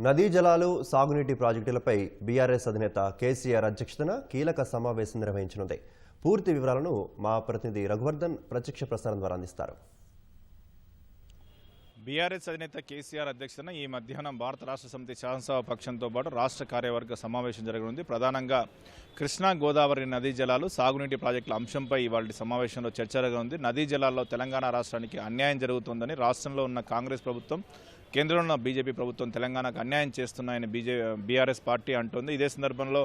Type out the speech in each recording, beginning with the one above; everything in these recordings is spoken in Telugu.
నదీ జలాలు సాగునీటి ప్రాజెక్టులపై బీఆర్ఎస్ అధినేత కేసీఆర్ అధ్యక్షతన కీలక సమావేశం నిర్వహించనుంది. పూర్తి వివరాలను మా ప్రతినిధి రఘువర్ధన్ ప్రత్యక్ష ప్రసారం ద్వారా అందిస్తారు. బీఆర్ఎస్ అధినేత కేసీఆర్ అధ్యక్షతన ఈ మధ్యాహ్నం భారత రాష్ట్ర సమితి శాసనసభ పక్షంతో పాటు రాష్ట్ర కార్యవర్గ సమావేశం జరగనుంది. ప్రధానంగా కృష్ణా గోదావరి నదీ జలాలు సాగునీటి ప్రాజెక్టుల అంశంపై ఇవాళ సమావేశంలో చర్చ జరగనుంది. నదీ జలాల్లో తెలంగాణ రాష్ట్రానికి అన్యాయం జరుగుతోందని, రాష్ట్రంలో ఉన్న కాంగ్రెస్ ప్రభుత్వం, కేంద్రంలో ఉన్న బీజేపీ ప్రభుత్వం తెలంగాణకు అన్యాయం చేస్తున్నాయని బీఆర్ఎస్ పార్టీ అంటోంది. ఇదే సందర్భంలో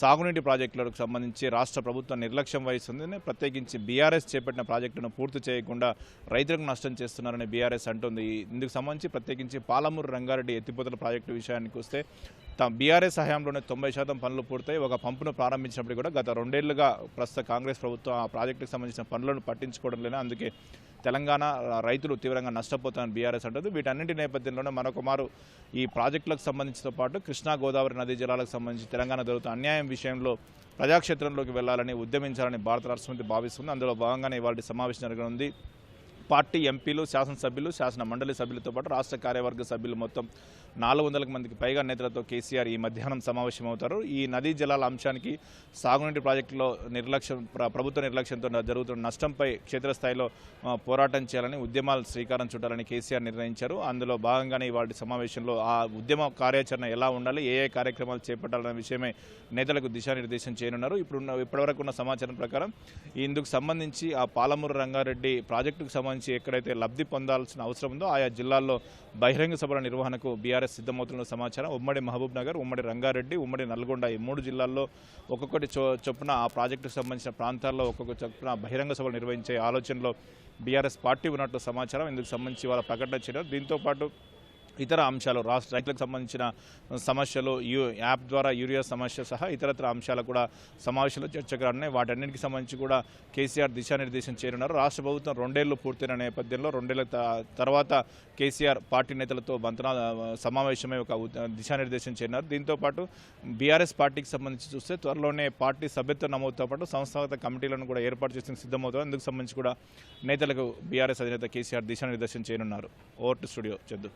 సాగునీటి ప్రాజెక్టులకు సంబంధించి రాష్ట్ర ప్రభుత్వం నిర్లక్ష్యం వహిస్తుంది. ప్రత్యేకించి బీఆర్ఎస్ చేపట్టిన ప్రాజెక్టును పూర్తి చేయకుండా రైతులకు నష్టం చేస్తున్నారని బీఆర్ఎస్ అంటోంది. ఇందుకు సంబంధించి ప్రత్యేకించి పాలమూరు రంగారెడ్డి ఎత్తిపోతల ప్రాజెక్టు విషయానికి వస్తే బీఆర్ఎస్ హయాంలోనే 90% పనులు పూర్తయి ఒక పంపును ప్రారంభించినప్పుడు కూడా గత 2 ఏళ్లుగా ప్రస్తుత కాంగ్రెస్ ప్రభుత్వం ఆ ప్రాజెక్టుకు సంబంధించిన పనులను పట్టించుకోవడం లేదు. అందుకే తెలంగాణ రైతులు తీవ్రంగా నష్టపోతారని బీఆర్ఎస్ అంటుంది. వీటన్నింటి నేపథ్యంలోనే మరొకమారు ఈ ప్రాజెక్టులకు సంబంధించితో పాటు కృష్ణా గోదావరి నదీ జలాలకు సంబంధించి తెలంగాణ జరుగుతున్న అన్యాయం విషయంలో ప్రజాక్షేత్రంలోకి వెళ్లాలని ఉద్యమించాలని భారత రాష్ట్ర సమితి భావిస్తుంది. అందులో భాగంగానే ఇవాళ సమావేశం జరగనుంది. పార్టీ ఎంపీలు, శాసనసభ్యులు, శాసన మండలి సభ్యులతో పాటు రాష్ట్ర కార్యవర్గ సభ్యులు మొత్తం 400 మందికి పైగా నేతలతో కేసీఆర్ ఈ మధ్యాహ్నం సమావేశమవుతారు. ఈ నదీ జలాల అంశానికి సాగునీటి ప్రాజెక్టులో ప్రభుత్వ నిర్లక్ష్యంతో జరుగుతున్న నష్టంపై క్షేత్రస్థాయిలో పోరాటం చేయాలని, ఉద్యమాలు శ్రీకారం చుట్టాలని కేసీఆర్ నిర్ణయించారు. అందులో భాగంగానే ఇవాళ సమావేశంలో ఆ ఉద్యమ కార్యాచరణ ఎలా ఉండాలి, ఏ కార్యక్రమాలు చేపట్టాలనే విషయమే నేతలకు దిశానిర్దేశం చేయనున్నారు. ఇప్పటివరకు ఉన్న సమాచారం ప్రకారం ఇందుకు సంబంధించి ఆ పాలమూరు రంగారెడ్డి ప్రాజెక్టుకు సంబంధించి ఎక్కడైతే లబ్ధి పొందాల్సిన అవసరం ఉందో ఆయా జిల్లాల్లో బహిరంగ సభల నిర్వహణకు బీఆర్ఎస్ సిద్ధమవుతున్న సమాచారం. ఉమ్మడి మహబూబ్ నగర్, ఉమ్మడి రంగారెడ్డి, ఉమ్మడి నల్గొండ ఈ 3 జిల్లాల్లో ఒక్కొక్కటి చొప్పున ఆ ప్రాజెక్టుకు సంబంధించిన ప్రాంతాల్లో ఒక్కొక్క చొప్పున బహిరంగ సభలు నిర్వహించే ఆలోచనలో బీఆర్ఎస్ పార్టీ ఉన్నట్లు సమాచారం. ఇందుకు సంబంధించి వాళ్ళ ప్రకటన చేయడం. దీంతోపాటు ఇతర అంశాలు, రాష్ట్ర రైతులకు సంబంధించిన సమస్యలు, యాప్ ద్వారా యూరియా సమస్య సహా ఇతరత్ర అంశాలు కూడా సమావేశంలో చర్చకు రానున్నాయి. వాటన్నింటికి సంబంధించి కూడా కేసీఆర్ దిశానిర్దేశం చేయనున్నారు. రాష్ట్ర ప్రభుత్వం 2 ఏళ్లు పూర్తయిన నేపథ్యంలో 2 ఏళ్ల తర్వాత కేసీఆర్ పార్టీ నేతలతో బంతనా సమావేశమై ఒక దిశానిర్దేశం చేయనున్నారు. దీంతోపాటు బీఆర్ఎస్ పార్టీకి సంబంధించి చూస్తే త్వరలోనే పార్టీ సభ్యత్వ నమోదుతో పాటు సంస్థాగత కమిటీలను కూడా ఏర్పాటు చేసి సిద్ధమవుతారు. అందుకు సంబంధించి కూడా నేతలకు బీఆర్ఎస్ అధినేత కేసీఆర్ దిశానిర్దేశం చేయనున్నారు. Over to studio Chandu.